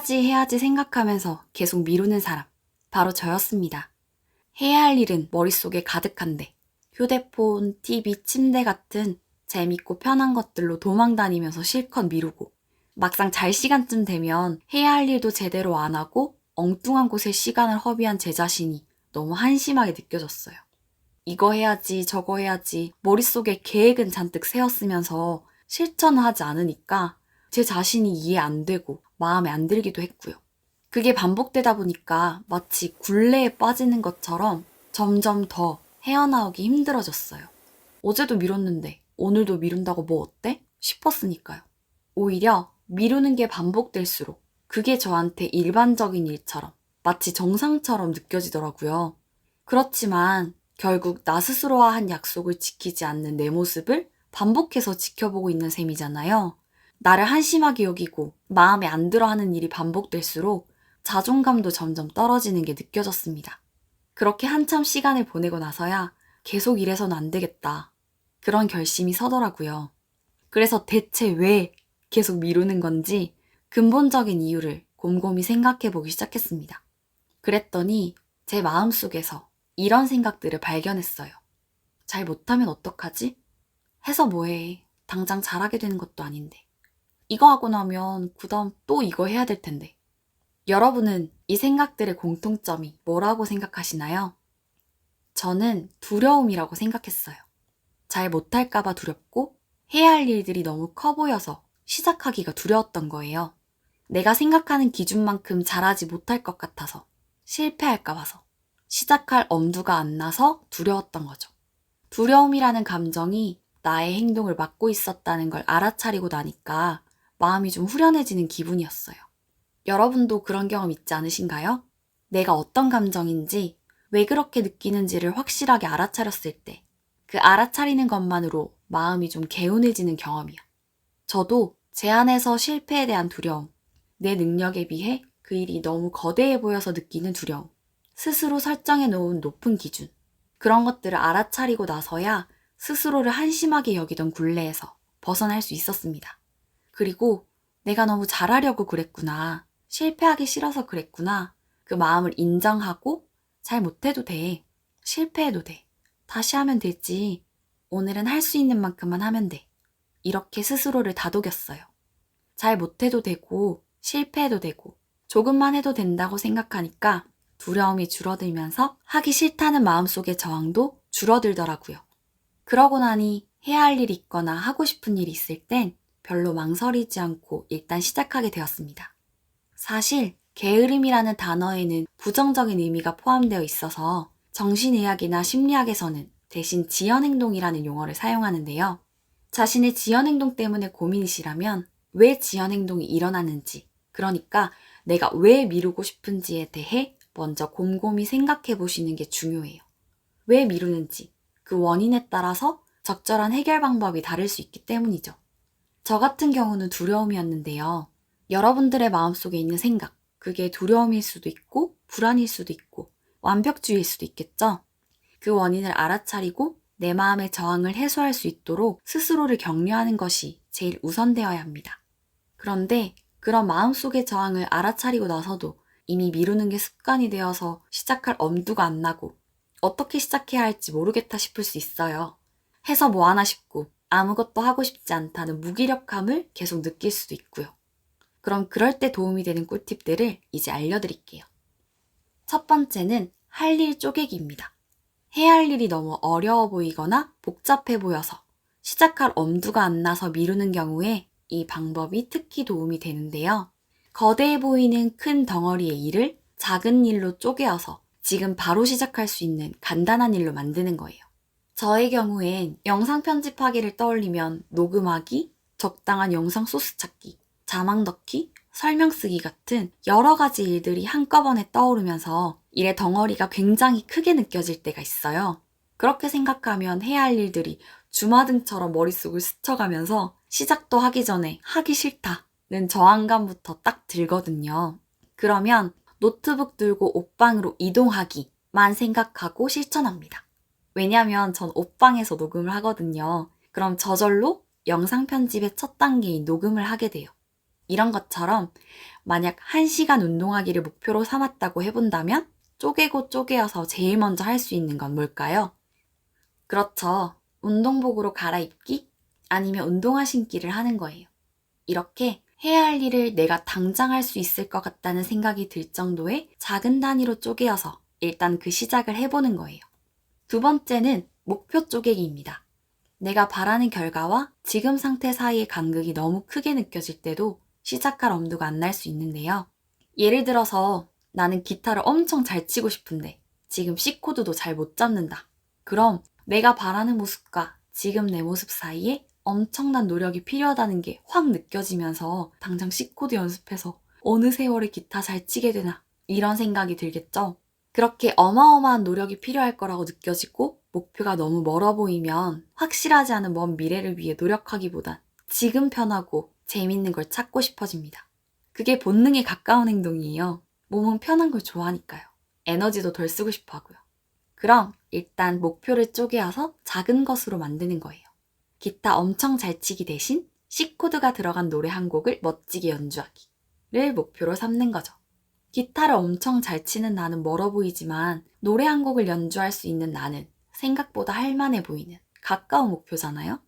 해야지 생각하면서 계속 미루는 사람. 바로 저였습니다. 해야 할 일은 머릿속에 가득한데 휴대폰, TV, 침대 같은 재밌고 편한 것들로 도망다니면서 실컷 미루고 막상 잘 시간쯤 되면 해야 할 일도 제대로 안 하고 엉뚱한 곳에 시간을 허비한 제 자신이 너무 한심하게 느껴졌어요. 이거 해야지 저거 해야지 머릿속에 계획은 잔뜩 세웠으면서 실천을 하지 않으니까 제 자신이 이해 안 되고 마음에 안 들기도 했고요. 그게 반복되다 보니까 마치 굴레에 빠지는 것처럼 점점 더 헤어나오기 힘들어졌어요. 어제도 미뤘는데 오늘도 미룬다고 뭐 어때? 싶었으니까요. 오히려 미루는 게 반복될수록 그게 저한테 일반적인 일처럼 마치 정상처럼 느껴지더라고요. 그렇지만 결국 나 스스로와 한 약속을 지키지 않는 내 모습을 반복해서 지켜보고 있는 셈이잖아요. 나를 한심하게 여기고 마음에 안 들어 하는 일이 반복될수록 자존감도 점점 떨어지는 게 느껴졌습니다. 그렇게 한참 시간을 보내고 나서야 계속 이래서는 안 되겠다. 그런 결심이 서더라고요. 그래서 대체 왜 계속 미루는 건지 근본적인 이유를 곰곰이 생각해 보기 시작했습니다. 그랬더니 제 마음속에서 이런 생각들을 발견했어요. 잘 못하면 어떡하지? 해서 뭐해. 당장 잘하게 되는 것도 아닌데. 이거 하고 나면 그다음 또 이거 해야 될 텐데. 여러분은 이 생각들의 공통점이 뭐라고 생각하시나요? 저는 두려움이라고 생각했어요. 잘 못할까봐 두렵고 해야 할 일들이 너무 커 보여서 시작하기가 두려웠던 거예요. 내가 생각하는 기준만큼 잘하지 못할 것 같아서 실패할까 봐서 시작할 엄두가 안 나서 두려웠던 거죠. 두려움이라는 감정이 나의 행동을 막고 있었다는 걸 알아차리고 나니까 마음이 좀 후련해지는 기분이었어요. 여러분도 그런 경험 있지 않으신가요? 내가 어떤 감정인지 왜 그렇게 느끼는지를 확실하게 알아차렸을 때 그 알아차리는 것만으로 마음이 좀 개운해지는 경험이요. 저도 제 안에서 실패에 대한 두려움, 내 능력에 비해 그 일이 너무 거대해 보여서 느끼는 두려움, 스스로 설정해 놓은 높은 기준, 그런 것들을 알아차리고 나서야 스스로를 한심하게 여기던 굴레에서 벗어날 수 있었습니다. 그리고 내가 너무 잘하려고 그랬구나, 실패하기 싫어서 그랬구나, 그 마음을 인정하고 잘 못해도 돼, 실패해도 돼, 다시 하면 되지, 오늘은 할 수 있는 만큼만 하면 돼. 이렇게 스스로를 다독였어요. 잘 못해도 되고 실패해도 되고 조금만 해도 된다고 생각하니까 두려움이 줄어들면서 하기 싫다는 마음속의 저항도 줄어들더라고요. 그러고 나니 해야 할 일이 있거나 하고 싶은 일이 있을 땐 별로 망설이지 않고 일단 시작하게 되었습니다. 사실 게으름이라는 단어에는 부정적인 의미가 포함되어 있어서 정신의학이나 심리학에서는 대신 지연행동이라는 용어를 사용하는데요. 자신의 지연행동 때문에 고민이시라면 왜 지연행동이 일어나는지, 그러니까 내가 왜 미루고 싶은지에 대해 먼저 곰곰이 생각해 보시는 게 중요해요. 왜 미루는지, 그 원인에 따라서 적절한 해결 방법이 다를 수 있기 때문이죠. 저 같은 경우는 두려움이었는데요. 여러분들의 마음속에 있는 생각, 그게 두려움일 수도 있고 불안일 수도 있고 완벽주의일 수도 있겠죠. 그 원인을 알아차리고 내 마음의 저항을 해소할 수 있도록 스스로를 격려하는 것이 제일 우선되어야 합니다. 그런데 그런 마음속의 저항을 알아차리고 나서도 이미 미루는 게 습관이 되어서 시작할 엄두가 안 나고 어떻게 시작해야 할지 모르겠다 싶을 수 있어요. 해서 뭐 하나 싶고 아무것도 하고 싶지 않다는 무기력함을 계속 느낄 수도 있고요. 그럼 그럴 때 도움이 되는 꿀팁들을 이제 알려드릴게요. 첫 번째는 할 일 쪼개기입니다. 해야 할 일이 너무 어려워 보이거나 복잡해 보여서 시작할 엄두가 안 나서 미루는 경우에 이 방법이 특히 도움이 되는데요. 거대해 보이는 큰 덩어리의 일을 작은 일로 쪼개어서 지금 바로 시작할 수 있는 간단한 일로 만드는 거예요. 저의 경우엔 영상 편집하기를 떠올리면 녹음하기, 적당한 영상 소스 찾기, 자막 넣기, 설명 쓰기 같은 여러 가지 일들이 한꺼번에 떠오르면서 일의 덩어리가 굉장히 크게 느껴질 때가 있어요. 그렇게 생각하면 해야 할 일들이 주마등처럼 머릿속을 스쳐가면서 시작도 하기 전에 하기 싫다는 저항감부터 딱 들거든요. 그러면 노트북 들고 옷방으로 이동하기만 생각하고 실천합니다. 왜냐면 전 옷방에서 녹음을 하거든요. 그럼 저절로 영상 편집의 첫 단계인 녹음을 하게 돼요. 이런 것처럼 만약 1시간 운동하기를 목표로 삼았다고 해본다면 쪼개고 쪼개어서 제일 먼저 할 수 있는 건 뭘까요? 그렇죠. 운동복으로 갈아입기 아니면 운동화 신기를 하는 거예요. 이렇게 해야 할 일을 내가 당장 할 수 있을 것 같다는 생각이 들 정도의 작은 단위로 쪼개어서 일단 그 시작을 해보는 거예요. 두 번째는 목표 쪼개기입니다. 내가 바라는 결과와 지금 상태 사이의 간극이 너무 크게 느껴질 때도 시작할 엄두가 안 날 수 있는데요. 예를 들어서 나는 기타를 엄청 잘 치고 싶은데 지금 C코드도 잘 못 잡는다. 그럼 내가 바라는 모습과 지금 내 모습 사이에 엄청난 노력이 필요하다는 게 확 느껴지면서 당장 C코드 연습해서 어느 세월에 기타 잘 치게 되나 이런 생각이 들겠죠. 그렇게 어마어마한 노력이 필요할 거라고 느껴지고 목표가 너무 멀어 보이면 확실하지 않은 먼 미래를 위해 노력하기보단 지금 편하고 재밌는 걸 찾고 싶어집니다. 그게 본능에 가까운 행동이에요. 몸은 편한 걸 좋아하니까요. 에너지도 덜 쓰고 싶어 하고요. 그럼 일단 목표를 쪼개어서 작은 것으로 만드는 거예요. 기타 엄청 잘 치기 대신 C코드가 들어간 노래 한 곡을 멋지게 연주하기를 목표로 삼는 거죠. 기타를 엄청 잘 치는 나는 멀어 보이지만 노래 한 곡을 연주할 수 있는 나는 생각보다 할만해 보이는 가까운 목표잖아요.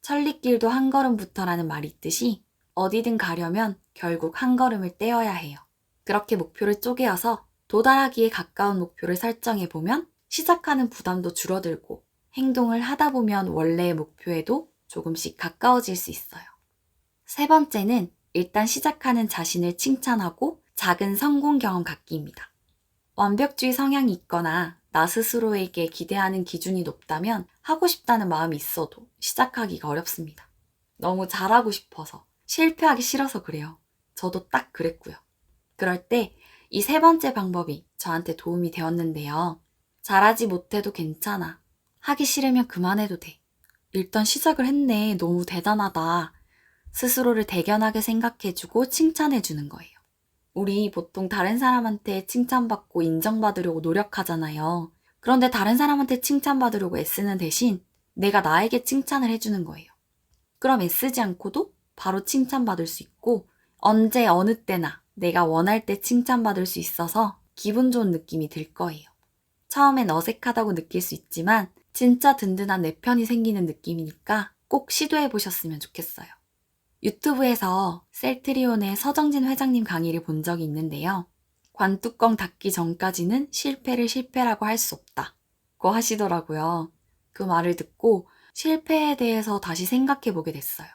천리길도 한 걸음부터라는 말이 있듯이 어디든 가려면 결국 한 걸음을 떼어야 해요. 그렇게 목표를 쪼개어서 도달하기에 가까운 목표를 설정해 보면 시작하는 부담도 줄어들고 행동을 하다 보면 원래의 목표에도 조금씩 가까워질 수 있어요. 세 번째는 일단 시작하는 자신을 칭찬하고 작은 성공 경험 갖기입니다. 완벽주의 성향이 있거나 나 스스로에게 기대하는 기준이 높다면 하고 싶다는 마음이 있어도 시작하기가 어렵습니다. 너무 잘하고 싶어서 실패하기 싫어서 그래요. 저도 딱 그랬고요. 그럴 때 이 세 번째 방법이 저한테 도움이 되었는데요. 잘하지 못해도 괜찮아. 하기 싫으면 그만해도 돼. 일단 시작을 했네. 너무 대단하다. 스스로를 대견하게 생각해주고 칭찬해주는 거예요. 우리 보통 다른 사람한테 칭찬받고 인정받으려고 노력하잖아요. 그런데 다른 사람한테 칭찬받으려고 애쓰는 대신 내가 나에게 칭찬을 해주는 거예요. 그럼 애쓰지 않고도 바로 칭찬받을 수 있고 언제 어느 때나 내가 원할 때 칭찬받을 수 있어서 기분 좋은 느낌이 들 거예요. 처음엔 어색하다고 느낄 수 있지만 진짜 든든한 내 편이 생기는 느낌이니까 꼭 시도해 보셨으면 좋겠어요. 유튜브에서 셀트리온의 서정진 회장님 강의를 본 적이 있는데요. 관뚜껑 닫기 전까지는 실패를 실패라고 할 수 없다고 하시더라고요. 그 말을 듣고 실패에 대해서 다시 생각해 보게 됐어요.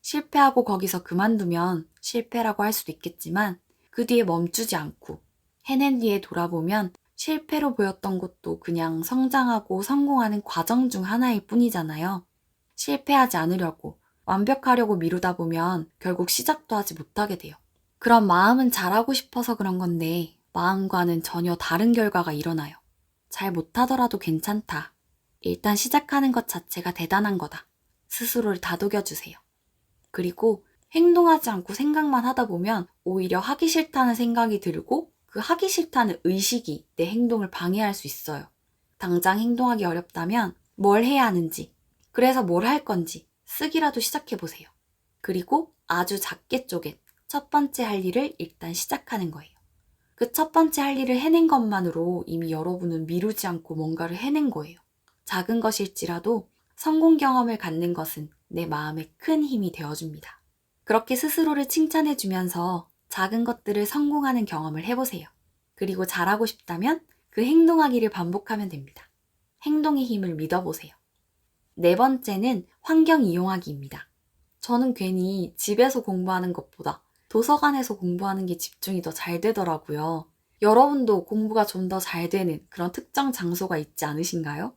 실패하고 거기서 그만두면 실패라고 할 수도 있겠지만 그 뒤에 멈추지 않고 해낸 뒤에 돌아보면 실패로 보였던 것도 그냥 성장하고 성공하는 과정 중 하나일 뿐이잖아요. 실패하지 않으려고 완벽하려고 미루다 보면 결국 시작도 하지 못하게 돼요. 그럼 마음은 잘하고 싶어서 그런 건데 마음과는 전혀 다른 결과가 일어나요. 잘 못하더라도 괜찮다. 일단 시작하는 것 자체가 대단한 거다. 스스로를 다독여주세요. 그리고 행동하지 않고 생각만 하다 보면 오히려 하기 싫다는 생각이 들고 그 하기 싫다는 의식이 내 행동을 방해할 수 있어요. 당장 행동하기 어렵다면 뭘 해야 하는지, 그래서 뭘 할 건지 쓰기라도 시작해보세요. 그리고 아주 작게 쪼갠 첫 번째 할 일을 일단 시작하는 거예요. 그 첫 번째 할 일을 해낸 것만으로 이미 여러분은 미루지 않고 뭔가를 해낸 거예요. 작은 것일지라도 성공 경험을 갖는 것은 내 마음에 큰 힘이 되어줍니다. 그렇게 스스로를 칭찬해주면서 작은 것들을 성공하는 경험을 해보세요. 그리고 잘하고 싶다면 그 행동하기를 반복하면 됩니다. 행동의 힘을 믿어보세요. 네 번째는 환경 이용하기입니다. 저는 괜히 집에서 공부하는 것보다 도서관에서 공부하는 게 집중이 더 잘 되더라고요. 여러분도 공부가 좀 더 잘 되는 그런 특정 장소가 있지 않으신가요?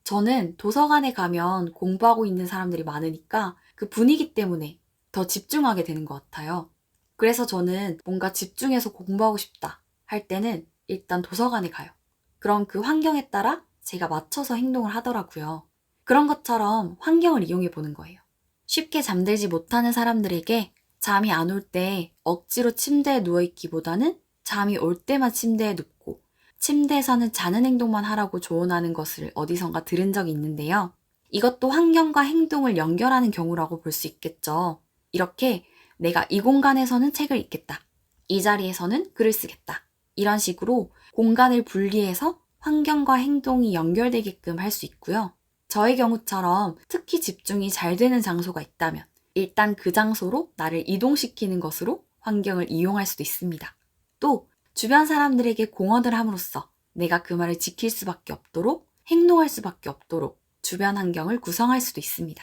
저는 도서관에 가면 공부하고 있는 사람들이 많으니까 그 분위기 때문에 더 집중하게 되는 것 같아요. 그래서 저는 뭔가 집중해서 공부하고 싶다 할 때는 일단 도서관에 가요. 그럼 그 환경에 따라 제가 맞춰서 행동을 하더라고요. 그런 것처럼 환경을 이용해 보는 거예요. 쉽게 잠들지 못하는 사람들에게 잠이 안 올 때 억지로 침대에 누워있기보다는 잠이 올 때만 침대에 눕고 침대에서는 자는 행동만 하라고 조언하는 것을 어디선가 들은 적이 있는데요. 이것도 환경과 행동을 연결하는 경우라고 볼 수 있겠죠. 이렇게 내가 이 공간에서는 책을 읽겠다. 이 자리에서는 글을 쓰겠다. 이런 식으로 공간을 분리해서 환경과 행동이 연결되게끔 할 수 있고요. 저의 경우처럼 특히 집중이 잘 되는 장소가 있다면 일단 그 장소로 나를 이동시키는 것으로 환경을 이용할 수도 있습니다. 또 주변 사람들에게 공언을 함으로써 내가 그 말을 지킬 수밖에 없도록 행동할 수밖에 없도록 주변 환경을 구성할 수도 있습니다.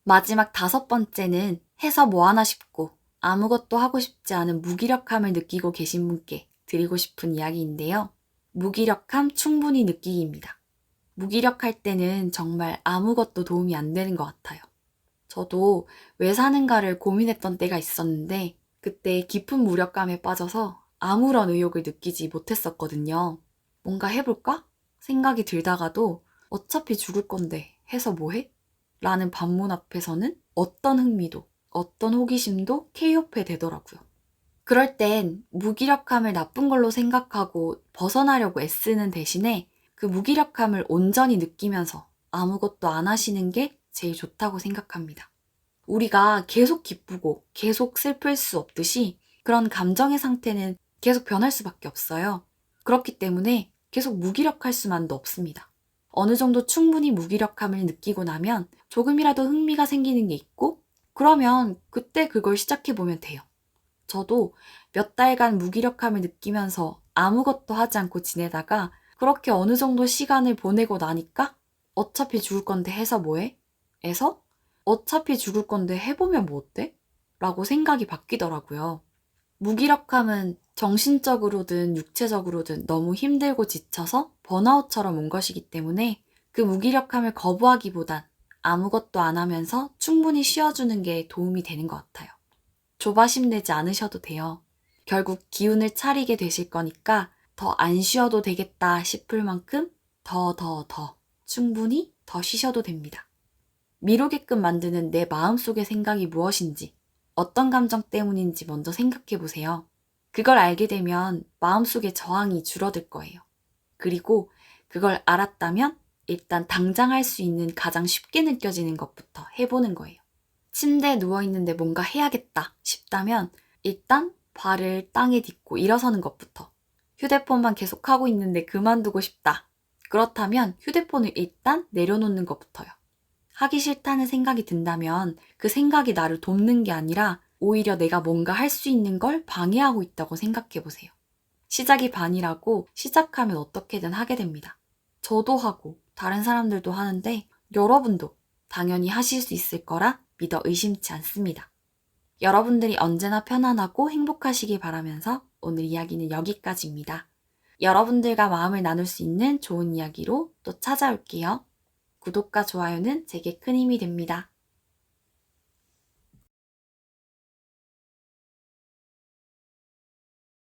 마지막 5번째는 해서 뭐하나 싶고 아무것도 하고 싶지 않은 무기력함을 느끼고 계신 분께 드리고 싶은 이야기인데요. 무기력함 충분히 느끼기입니다. 무기력할 때는 정말 아무것도 도움이 안 되는 것 같아요. 저도 왜 사는가를 고민했던 때가 있었는데 그때 깊은 무력감에 빠져서 아무런 의욕을 느끼지 못했었거든요. 뭔가 해볼까? 생각이 들다가도 어차피 죽을 건데 해서 뭐해? 라는 반문 앞에서는 어떤 흥미도, 어떤 호기심도 케이오페 되더라고요. 그럴 땐 무기력함을 나쁜 걸로 생각하고 벗어나려고 애쓰는 대신에 그 무기력함을 온전히 느끼면서 아무것도 안 하시는 게 제일 좋다고 생각합니다. 우리가 계속 기쁘고 계속 슬플 수 없듯이 그런 감정의 상태는 계속 변할 수밖에 없어요. 그렇기 때문에 계속 무기력할 수만도 없습니다. 어느 정도 충분히 무기력함을 느끼고 나면 조금이라도 흥미가 생기는 게 있고 그러면 그때 그걸 시작해보면 돼요. 저도 몇 달간 무기력함을 느끼면서 아무것도 하지 않고 지내다가 그렇게 어느 정도 시간을 보내고 나니까 어차피 죽을 건데 해서 뭐해? 에서 어차피 죽을 건데 해보면 뭐 어때? 라고 생각이 바뀌더라고요. 무기력함은 정신적으로든 육체적으로든 너무 힘들고 지쳐서 번아웃처럼 온 것이기 때문에 그 무기력함을 거부하기보단 아무것도 안 하면서 충분히 쉬어주는 게 도움이 되는 것 같아요. 조바심 내지 않으셔도 돼요. 결국 기운을 차리게 되실 거니까 더 안 쉬어도 되겠다 싶을 만큼 더 충분히 더 쉬셔도 됩니다. 미루게끔 만드는 내 마음속의 생각이 무엇인지, 어떤 감정 때문인지 먼저 생각해 보세요. 그걸 알게 되면 마음속의 저항이 줄어들 거예요. 그리고 그걸 알았다면 일단 당장 할 수 있는 가장 쉽게 느껴지는 것부터 해보는 거예요. 침대에 누워있는데 뭔가 해야겠다 싶다면 일단 발을 땅에 딛고 일어서는 것부터. 휴대폰만 계속 하고 있는데 그만두고 싶다. 그렇다면 휴대폰을 일단 내려놓는 것부터요. 하기 싫다는 생각이 든다면 그 생각이 나를 돕는 게 아니라 오히려 내가 뭔가 할 수 있는 걸 방해하고 있다고 생각해 보세요. 시작이 반이라고 시작하면 어떻게든 하게 됩니다. 저도 하고 다른 사람들도 하는데 여러분도 당연히 하실 수 있을 거라 믿어 의심치 않습니다. 여러분들이 언제나 편안하고 행복하시길 바라면서 오늘 이야기는 여기까지입니다. 여러분들과 마음을 나눌 수 있는 좋은 이야기로 또 찾아올게요. 구독과 좋아요는 제게 큰 힘이 됩니다.